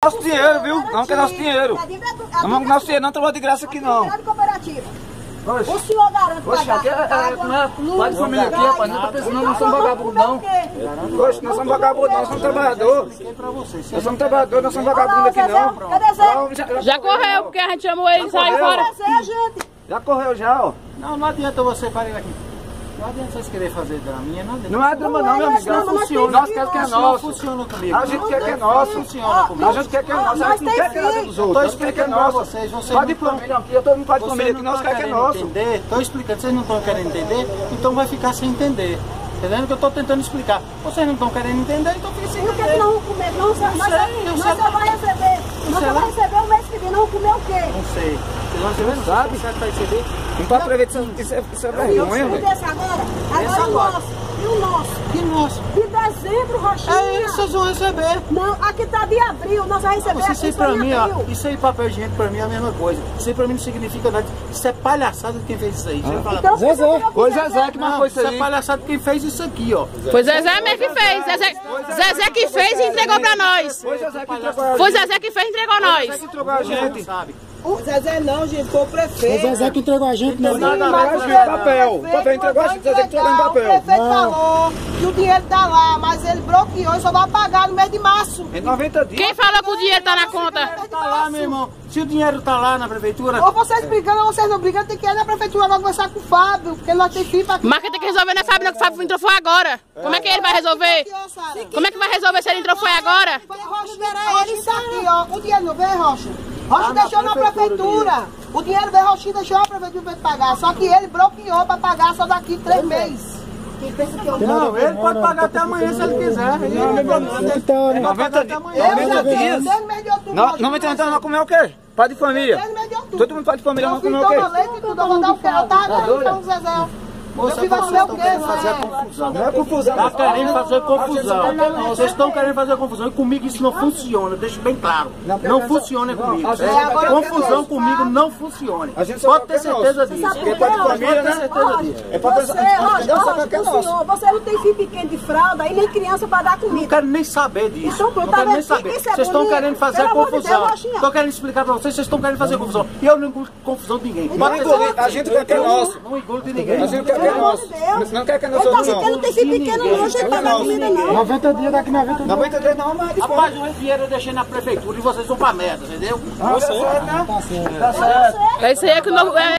nosso dinheiro, viu? Não quer nosso dinheiro. Não vamos nosso dinheiro, não trabalha de graça aqui não. O senhor garante Pai de família aqui, rapaz, não tá pensando, nós somos vagabundos não. Oxe, nós somos vagabundos não, nós somos trabalhadores. Nós somos trabalhadores, nós somos vagabundos aqui não. Já correu, porque a gente chamou ele e saiu fora. Já correu já, ó. Não adianta você parar aqui. Não adianta vocês quererem fazer draminha, não adianta. Não é drama não, meu amigo. Não funciona. Nós queremos que é nosso. Funciona comigo. A gente quer que é nosso. Funciona comigo. A gente quer que é nosso. A gente não quer que é dos outros. Eu tô explicando pra vocês. Pai de família aqui, eu tô no pai de família aqui, nós queremos que é nosso. Estou explicando, vocês não estão querendo entender, então vai ficar sem entender. Entendendo que eu estou tentando explicar. Vocês não estão querendo entender, então fica sem entender. Por que não vão comer? Nós só vai receber. Nós só vai receber o mês que vem. Não vão comer o quê? Não sei. Você não sabe? Não pode prever que isso é vergonha, velho. Agora o nosso. E o nosso? Que nosso? De dezembro, Rochinha. É isso, vocês vão receber. Não, aqui tá de abril, nós vamos receber. Isso aí pra mim, ó, isso aí papel higiênico pra mim é a mesma coisa. Isso aí pra mim não significa nada. Isso é palhaçada de quem fez isso aí. Então, Zezé. Foi Zezé que marcou isso aí. Isso é palhaçada de quem fez isso aqui, ó. Foi Zezé mesmo que fez. Zezé que fez e entregou pra nós. Foi Zezé que entregou. Foi Zezé que fez e entregou nós. Zezé que entregou a gente. O Zezé não, gente, foi o prefeito. O Zezé que entregou a gente, não. Papel. O papel entregou a gente, Zezé que entregou em papel. O prefeito falou que o dinheiro tá lá, mas ele bloqueou e só vai pagar no mês de março. Em 90 dias. Quem falou que o dinheiro tá na conta? Tá lá, meu irmão. Se o dinheiro tá lá na prefeitura... Ou vocês brigando ou vocês não brigando, tem que ir na prefeitura agora conversar com o Fábio, porque nós temos filho pra... Mas quem tem que resolver não é Fábio, não, que o Fábio entrou foi agora. Como é que ele vai resolver? Como é que vai resolver se ele entrou foi agora? Rocha, isso aqui, ó. O dinheiro não veio, Rocha? Rocha deixou na prefeitura. O dinheiro veio, Rocha deixou a prefeitura para pagar. Só que ele bloqueou para pagar só daqui 3 meses. Não, ele pode pagar até amanhã se ele quiser. Ele 90 dias. 90 dias não comeu o quê? Pai de família. Todo mundo pai de família não comeu o quê? Eu vou dar o quê? Eu tava com o Zezé. Você vai comer o quê, Zezé? Não é confusão. Tá querendo fazer confusão. Vocês estão querendo fazer confusão. E comigo isso não funciona, deixo bem claro. Não funciona comigo. Confusão comigo não funciona. Pode ter certeza disso. Porque pai de família, né? É pra você não tem filho pequeno de fralda e nem criança para dar comida. Não quero nem saber disso. Então, pronto, não quero nem saber. Vocês estão querendo fazer confusão. Estou querendo explicar para vocês, vocês estão querendo fazer confusão. E eu não engulo confusão de ninguém. A gente quer que é nosso. Não engulo de ninguém. A gente quer que é nosso. Não quer que é nosso, não. Não tem filho pequeno, não. A gente tá dando comida, não. 90 dias daqui 90 dias. 90 dias não, mas... Rapaz, o dinheiro eu deixei na prefeitura e vocês vão pra merda, entendeu? Tá certo, né? Tá certo. É isso aí que não...